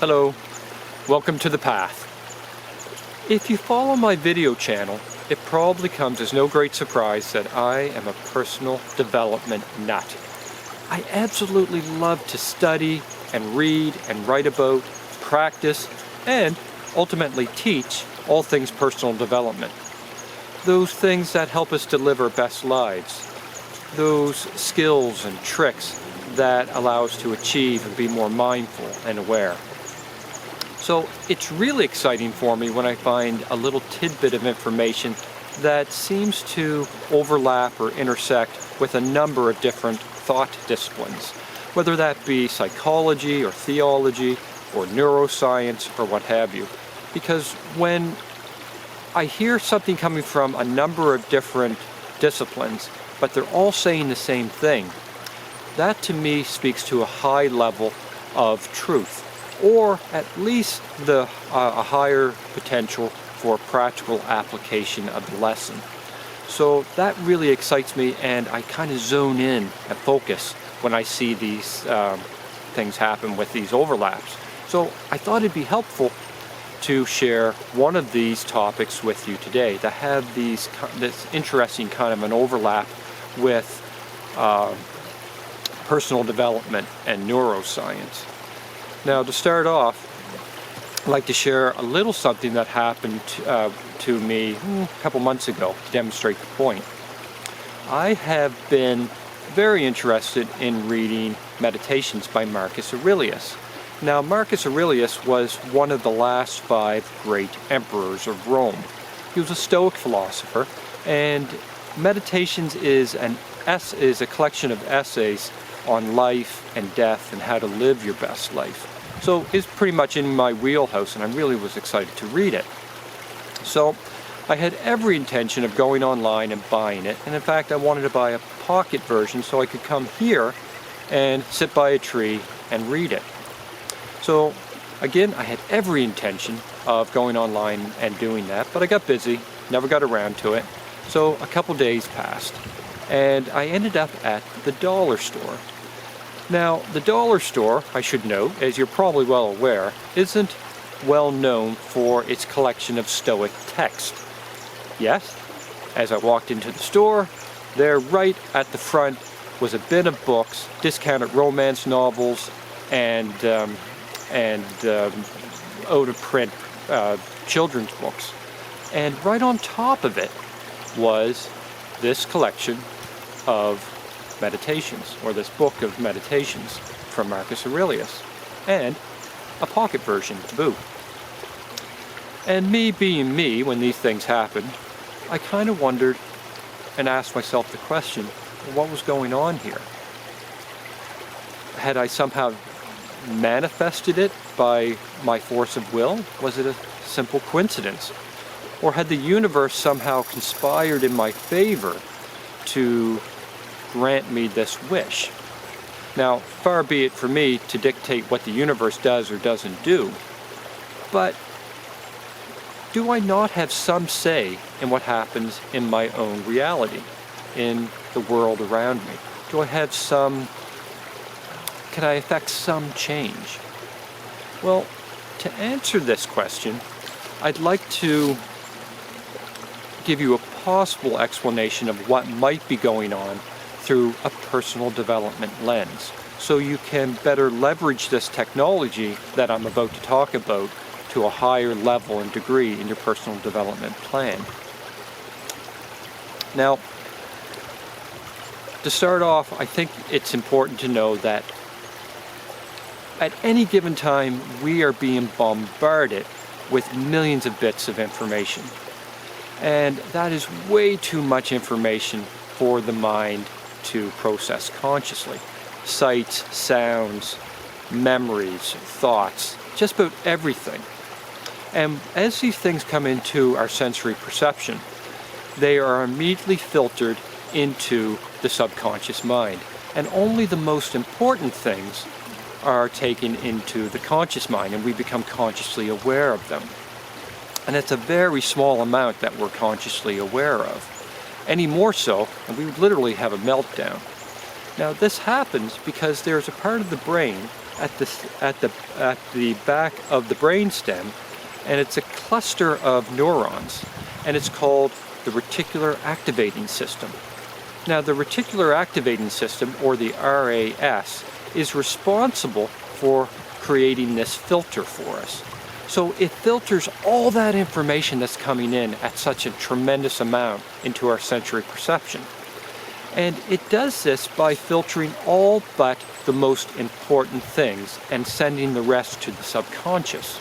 Hello, welcome to the path. If you follow my video channel, it probably comes as no great surprise that I am a personal development nut. I absolutely love to study and read and write about, practice, and ultimately teach all things personal development. Those things that help us to live our best lives. Those skills and tricks that allow us to achieve and be more mindful and aware. So it's really exciting for me when I find a little tidbit of information that seems to overlap or intersect with a number of different thought disciplines, whether that be psychology or theology or neuroscience or what have you. Because when I hear something coming from a number of different disciplines, but they're all saying the same thing, that to me speaks to a high level of truth, or at least a higher potential for practical application of the lesson. So that really excites me, and I kind of zone in and focus when I see these things happen with these overlaps. So I thought it'd be helpful to share one of these topics with you today that have this interesting kind of an overlap with personal development and neuroscience. Now, to start off, I'd like to share a little something that happened to me a couple months ago to demonstrate the point. I have been very interested in reading Meditations by Marcus Aurelius. Now, Marcus Aurelius was one of the last 5 great emperors of Rome. He was a Stoic philosopher, and Meditations is a collection of essays on life and death and how to live your best life. So it's pretty much in my wheelhouse, and I really was excited to read it. So I had every intention of going online and buying it, and in fact I wanted to buy a pocket version so I could come here and sit by a tree and read it. So again, I had every intention of going online and doing that, but I got busy, never got around to it. So a couple days passed, and I ended up at the dollar store. Now, the dollar store, I should note, as you're probably well aware, isn't well known for its collection of Stoic text. Yes, as I walked into the store, there right at the front was a bin of books, discounted romance novels, and out-of-print children's books. And right on top of it was this collection of Meditations, or this book of Meditations from Marcus Aurelius, and a pocket version to boot. And me being me, when these things happened, I kind of wondered and asked myself the question, what was going on here? Had I somehow manifested it by my force of will? Was it a simple coincidence? Or had the universe somehow conspired in my favor to grant me this wish? Now, far be it for me to dictate what the universe does or doesn't do, but do I not have some say in what happens in my own reality, in the world around me? Do I have can I affect some change? Well, to answer this question, I'd like to give you a possible explanation of what might be going on through a personal development lens, so you can better leverage this technology that I'm about to talk about to a higher level and degree in your personal development plan. Now, to start off, I think it's important to know that at any given time, we are being bombarded with millions of bits of information. And that is way too much information for the mind to process consciously. Sights, sounds, memories, thoughts, just about everything. And as these things come into our sensory perception, they are immediately filtered into the subconscious mind. And only the most important things are taken into the conscious mind, and we become consciously aware of them. And it's a very small amount that we're consciously aware of. Any more so, and we would literally have a meltdown. Now, this happens because there's a part of the brain at the back of the brainstem, and it's a cluster of neurons, and it's called the reticular activating system. Now, the reticular activating system, or the RAS, is responsible for creating this filter for us. So it filters all that information that's coming in at such a tremendous amount into our sensory perception. And it does this by filtering all but the most important things and sending the rest to the subconscious.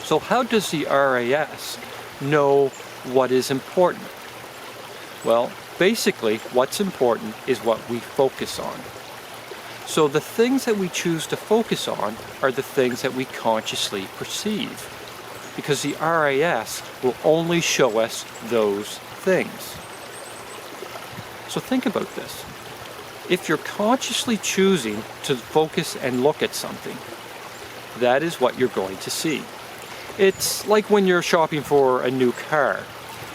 So how does the RAS know what is important? Well, basically, what's important is what we focus on. So the things that we choose to focus on are the things that we consciously perceive, because the RAS will only show us those things. So think about this. If you're consciously choosing to focus and look at something, that is what you're going to see. It's like when you're shopping for a new car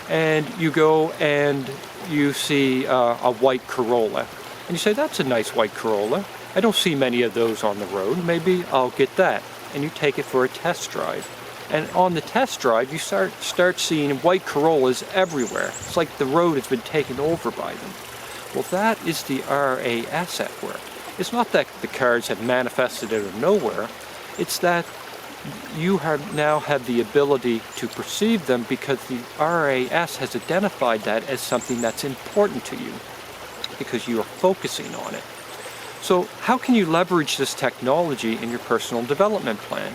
and you go and you see a white Corolla and you say, that's a nice white Corolla. I don't see many of those on the road. Maybe I'll get that. And you take it for a test drive. And on the test drive, you start seeing white Corollas everywhere. It's like the road has been taken over by them. Well, that is the RAS at work. It's not that the cars have manifested out of nowhere. It's that you now have the ability to perceive them because the RAS has identified that as something that's important to you because you are focusing on it. So how can you leverage this technology in your personal development plan?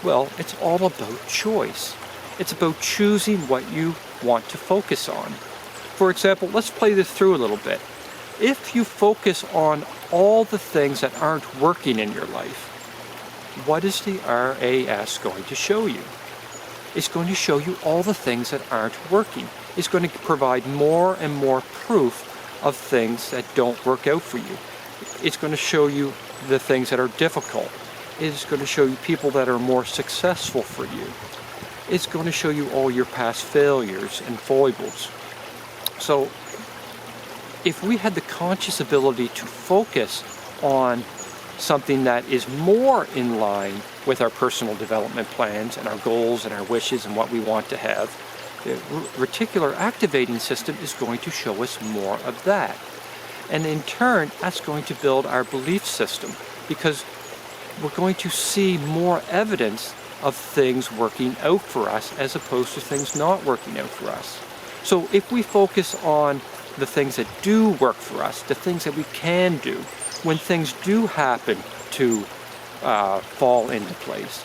Well, it's all about choice. It's about choosing what you want to focus on. For example, let's play this through a little bit. If you focus on all the things that aren't working in your life, what is the RAS going to show you? It's going to show you all the things that aren't working. It's going to provide more and more proof of things that don't work out for you. It's going to show you the things that are difficult. It's going to show you people that are more successful for you. It's going to show you all your past failures and foibles. So if we had the conscious ability to focus on something that is more in line with our personal development plans and our goals and our wishes and what we want to have, the reticular activating system is going to show us more of that. And in turn, that's going to build our belief system because we're going to see more evidence of things working out for us as opposed to things not working out for us. So if we focus on the things that do work for us, the things that we can do, when things do happen to fall into place,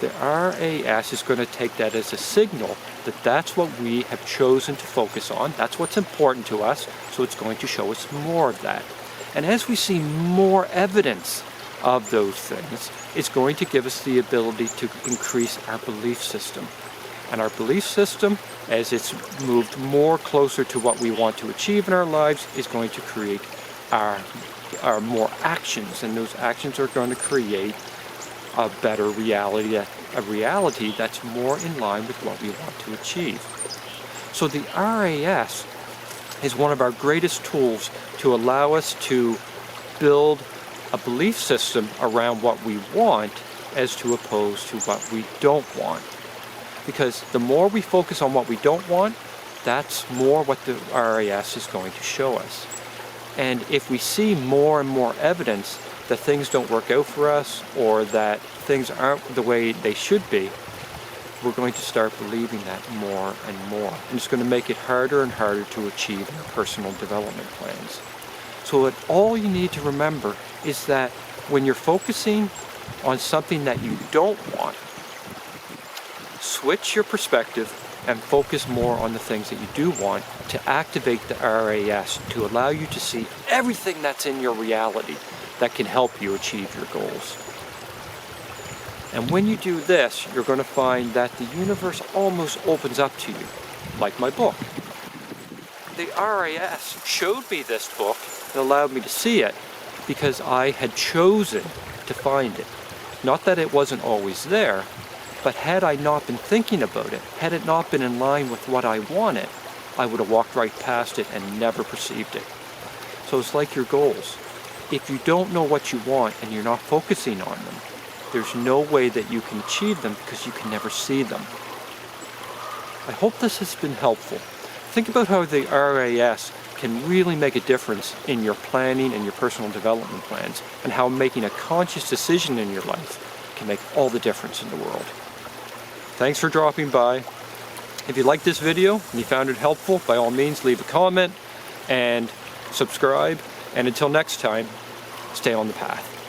the RAS is going to take that as a signal that that's what we have chosen to focus on. That's what's important to us, so it's going to show us more of that. And as we see more evidence of those things, it's going to give us the ability to increase our belief system. And our belief system, as it's moved more closer to what we want to achieve in our lives, is going to create our more actions, and those actions are going to create a better reality, a reality that's more in line with what we want to achieve. So the RAS is one of our greatest tools to allow us to build a belief system around what we want as to opposed to what we don't want. Because the more we focus on what we don't want, that's more what the RAS is going to show us. And if we see more and more evidence that things don't work out for us or that things aren't the way they should be, we're going to start believing that more and more. And it's going to make it harder and harder to achieve in our personal development plans. So all you need to remember is that when you're focusing on something that you don't want, switch your perspective and focus more on the things that you do want to activate the RAS to allow you to see everything that's in your reality that can help you achieve your goals. And when you do this, you're going to find that the universe almost opens up to you, like my book. The RAS showed me this book and allowed me to see it because I had chosen to find it. Not that it wasn't always there, but had I not been thinking about it, had it not been in line with what I wanted, I would have walked right past it and never perceived it. So it's like your goals. if you don't know what you want and you're not focusing on them, there's no way that you can achieve them because you can never see them. I hope this has been helpful. Think about how the RAS can really make a difference in your planning and your personal development plans, and how making a conscious decision in your life can make all the difference in the world. Thanks for dropping by. If you liked this video and you found it helpful, by all means leave a comment and subscribe. And until next time, stay on the path.